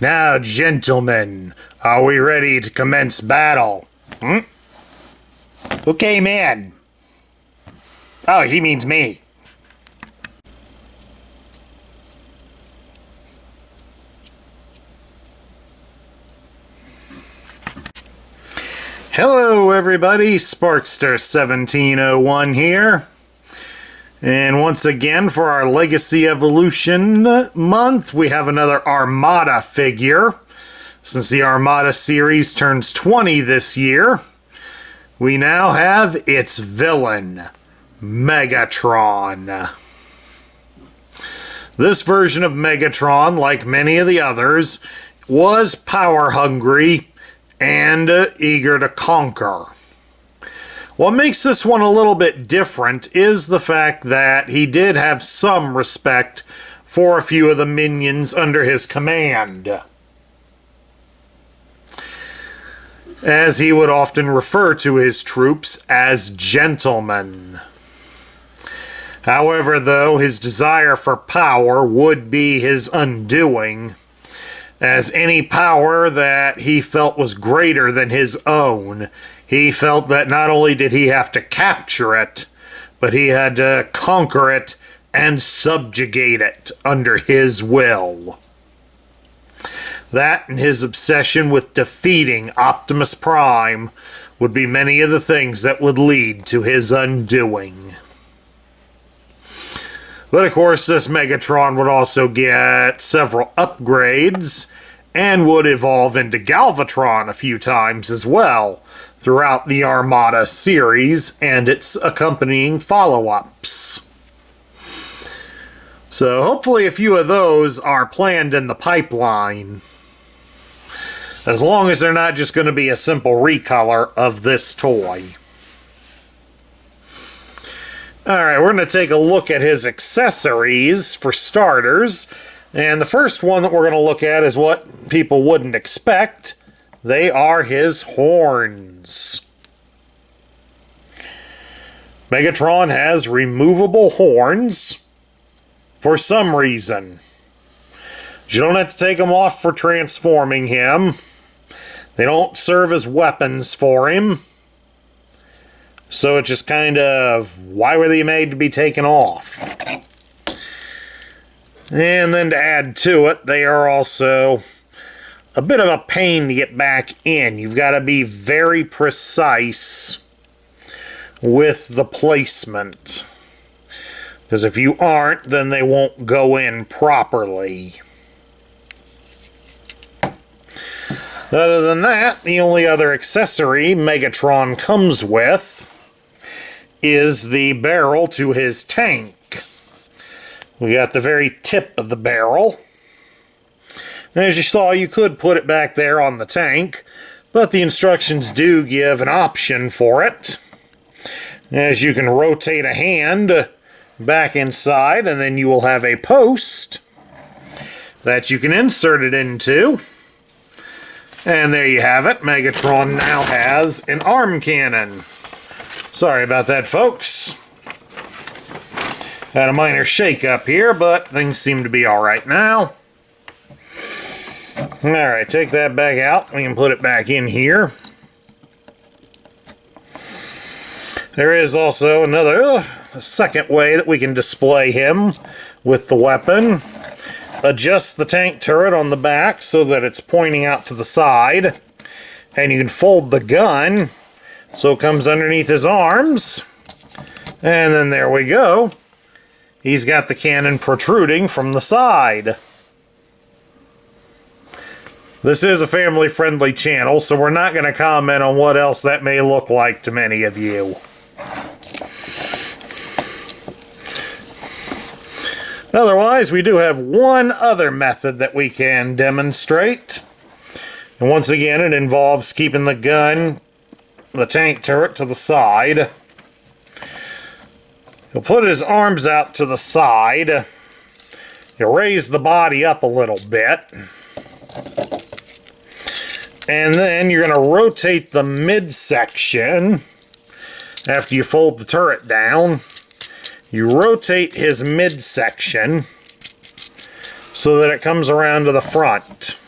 Now, gentlemen, are we ready to commence battle? Who came in? Oh, he means me. Hello, everybody. Sparkster1701 here. And once again, for our Legacy Evolution month, we have another Armada figure. Since the Armada series turns 20 this year, we now have its villain, Megatron. This version of Megatron, like many of the others, was power-hungry and eager to conquer. What makes this one a little bit different is the fact that he did have some respect for a few of the minions under his command, as he would often refer to his troops as gentlemen. However, though, his desire for power would be his undoing, as any power that he felt was greater than his own, he felt that not only did he have to capture it, but he had to conquer it and subjugate it under his will. That and his obsession with defeating Optimus Prime would be many of the things that would lead to his undoing. But of course, this Megatron would also get several upgrades and would evolve into Galvatron a few times as well throughout the Armada series and its accompanying follow-ups. So hopefully a few of those are planned in the pipeline, as long as they're not just going to be a simple recolor of this toy. Alright, we're going to take a look at his accessories for starters. And the first one that we're going to look at is what people wouldn't expect. They are his horns. Megatron has removable horns for some reason. You don't have to take them off for transforming him. They don't serve as weapons for him. So it's just kind of, why were they made to be taken off? And then to add to it, they are also a bit of a pain to get back in. You've got to be very precise with the placement, because if you aren't, then they won't go in properly. Other than that, the only other accessory Megatron comes with is the barrel to his tank. We got the very tip of the barrel. And as you saw, you could put it back there on the tank, but the instructions do give an option for it, as you can rotate a hand back inside, and then you will have a post that you can insert it into. And there you have it. Megatron now has an arm cannon. Sorry about that, folks. Had a minor shake-up here, but things seem to be alright now. Alright, take that back out. We can put it back in here. There is also a second way that we can display him with the weapon. Adjust the tank turret on the back so that it's pointing out to the side. And you can fold the gun so it comes underneath his arms. And then there we go. He's got the cannon protruding from the side. This is a family-friendly channel, so we're not going to comment on what else that may look like to many of you. Otherwise, we do have one other method that we can demonstrate. And once again, it involves keeping the gun, the tank turret, to the side. He'll put his arms out to the side. He'll raise the body up a little bit. And then you're going to rotate the midsection after you fold the turret down. You rotate his midsection so that it comes around to the front.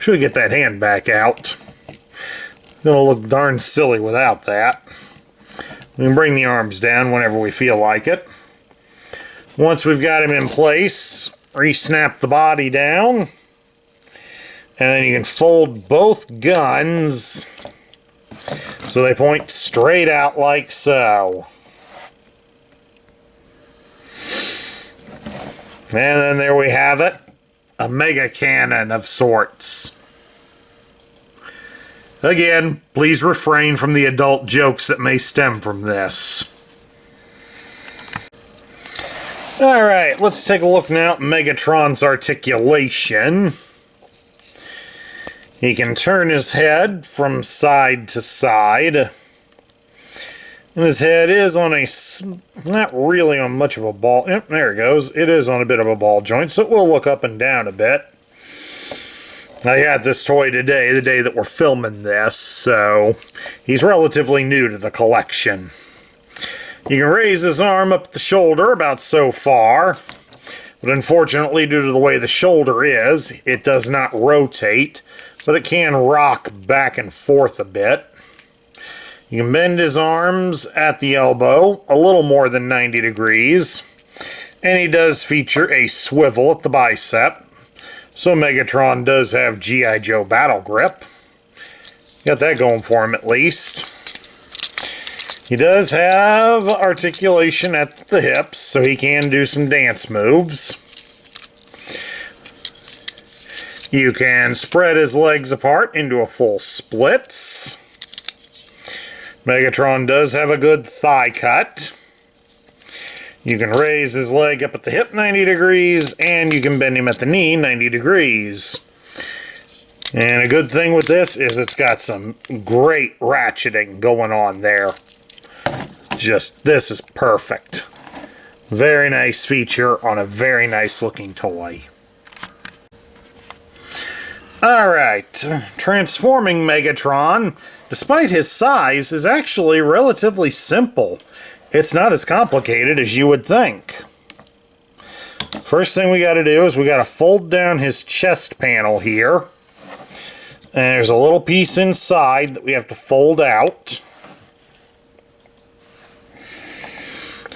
Should get that hand back out. Gonna look darn silly without that. We can bring the arms down whenever we feel like it. Once we've got him in place, re-snap the body down. And then you can fold both guns so they point straight out like so. And then there we have it. A mega cannon of sorts. Again, please refrain from the adult jokes that may stem from this. Alright, let's take a look now at Megatron's articulation. He can turn his head from side to side. And his head is on a, not really on much of a ball, yep, there it goes. It is on a bit of a ball joint, so it will look up and down a bit. I got this toy today, the day that we're filming this, so he's relatively new to the collection. You can raise his arm up the shoulder about so far, but unfortunately, due to the way the shoulder is, it does not rotate, but it can rock back and forth a bit. You can bend his arms at the elbow a little more than 90 degrees, and he does feature a swivel at the bicep. So Megatron does have G.I. Joe battle grip. Got that going for him at least. He does have articulation at the hips, so he can do some dance moves. You can spread his legs apart into a full splits. Megatron does have a good thigh cut. You can raise his leg up at the hip 90 degrees, and you can bend him at the knee 90 degrees. And a good thing with this is it's got some great ratcheting going on there. This is perfect. Very nice feature on a very nice looking toy. Alright, transforming Megatron, despite his size, is actually relatively simple. It's not as complicated as you would think. First thing we got to do is we got to fold down his chest panel here. And there's a little piece inside that we have to fold out.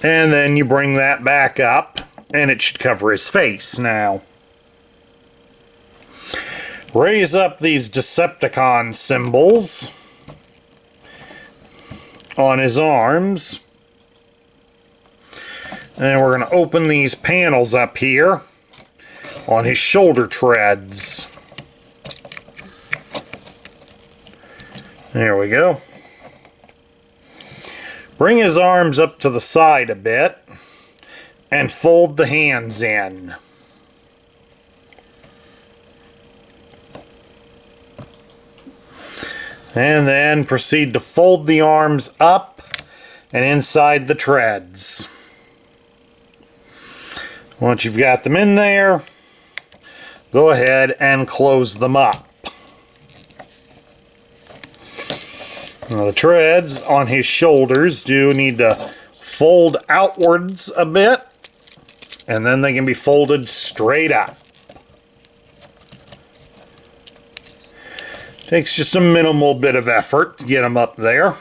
And then you bring that back up, and it should cover his face now. Raise up these Decepticon symbols on his arms. And we're going to open these panels up here on his shoulder treads. There we go. Bring his arms up to the side a bit and fold the hands in. And then proceed to fold the arms up and inside the treads. Once you've got them in there, go ahead and close them up. Now the treads on his shoulders do need to fold outwards a bit, and then they can be folded straight up. Takes just a minimal bit of effort to get them up there.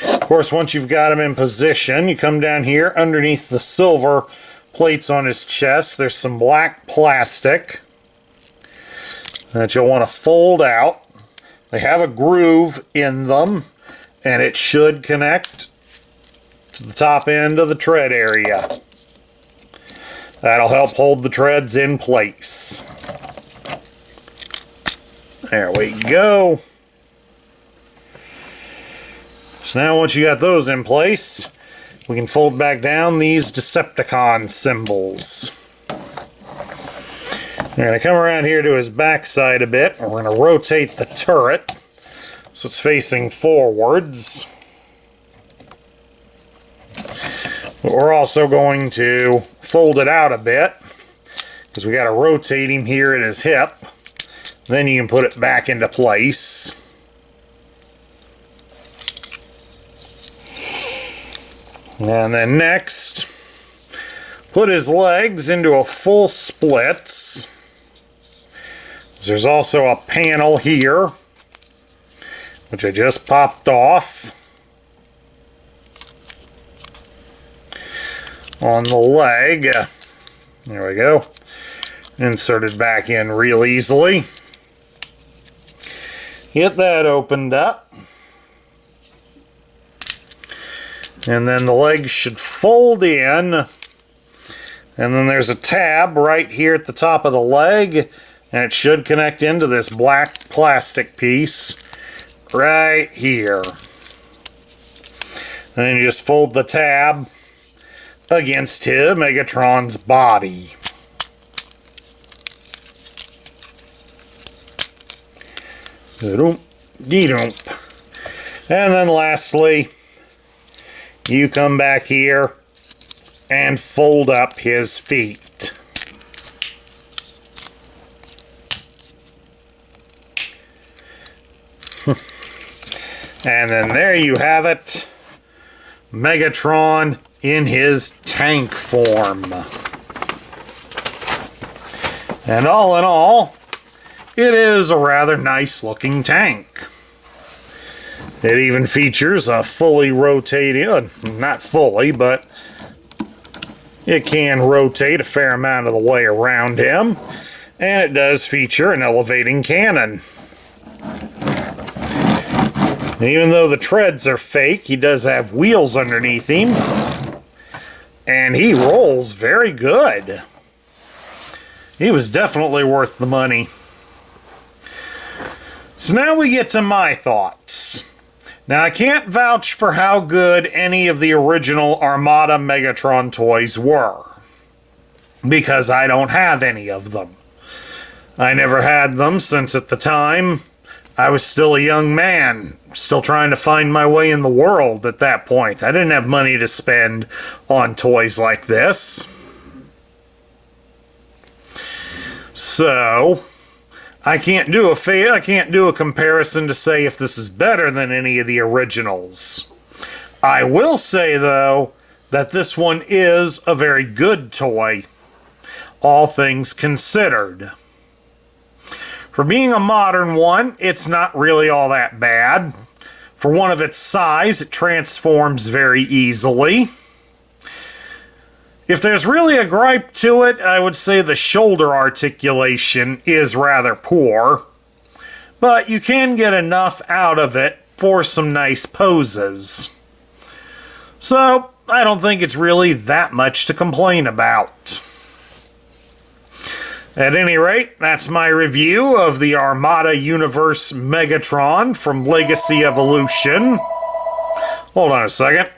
Of course, once you've got him in position, you come down here underneath the silver plates on his chest. There's some black plastic that you'll want to fold out. They have a groove in them, and it should connect to the top end of the tread area. That'll help hold the treads in place. There we go. So now once you got those in place, we can fold back down these Decepticon symbols. We're going to come around here to his backside a bit, and we're going to rotate the turret so it's facing forwards. But we're also going to fold it out a bit because we got to rotate him here at his hip. Then you can put it back into place. And then next, put his legs into a full splits. There's also a panel here, which I just popped off on the leg. There we go. Inserted back in real easily. Get that opened up. And then the legs should fold in. And then there's a tab right here at the top of the leg. And it should connect into this black plastic piece right here. And then you just fold the tab against his Megatron's body. And then lastly, you come back here and fold up his feet. And then there you have it, Megatron in his tank form. And all in all, it is a rather nice looking tank. It even features a fully rotating, not fully, but it can rotate a fair amount of the way around him. And it does feature an elevating cannon. Even though the treads are fake, he does have wheels underneath him. And he rolls very good. He was definitely worth the money. So now we get to my thoughts. Now I can't vouch for how good any of the original Armada Megatron toys were, because I don't have any of them. I never had them since at the time I was still a young man, still trying to find my way in the world at that point. I didn't have money to spend on toys like this. So I can't do a comparison to say if this is better than any of the originals. I will say though that this one is a very good toy, all things considered. For being a modern one, it's not really all that bad. For one of its size, it transforms very easily. If there's really a gripe to it, I would say the shoulder articulation is rather poor. But you can get enough out of it for some nice poses. So, I don't think it's really that much to complain about. At any rate, that's my review of the Armada Universe Megatron from Legacy Evolution. Hold on a second.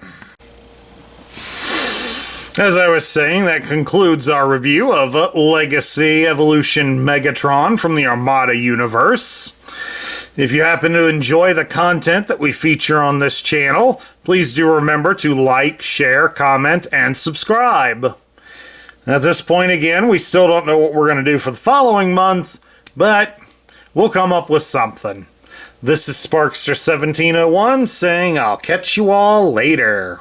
As I was saying, that concludes our review of Legacy Evolution Megatron from the Armada Universe. If you happen to enjoy the content that we feature on this channel, please do remember to like, share, comment, and subscribe. At this point, again, we still don't know what we're going to do for the following month, but we'll come up with something. This is Sparkster1701 saying I'll catch you all later.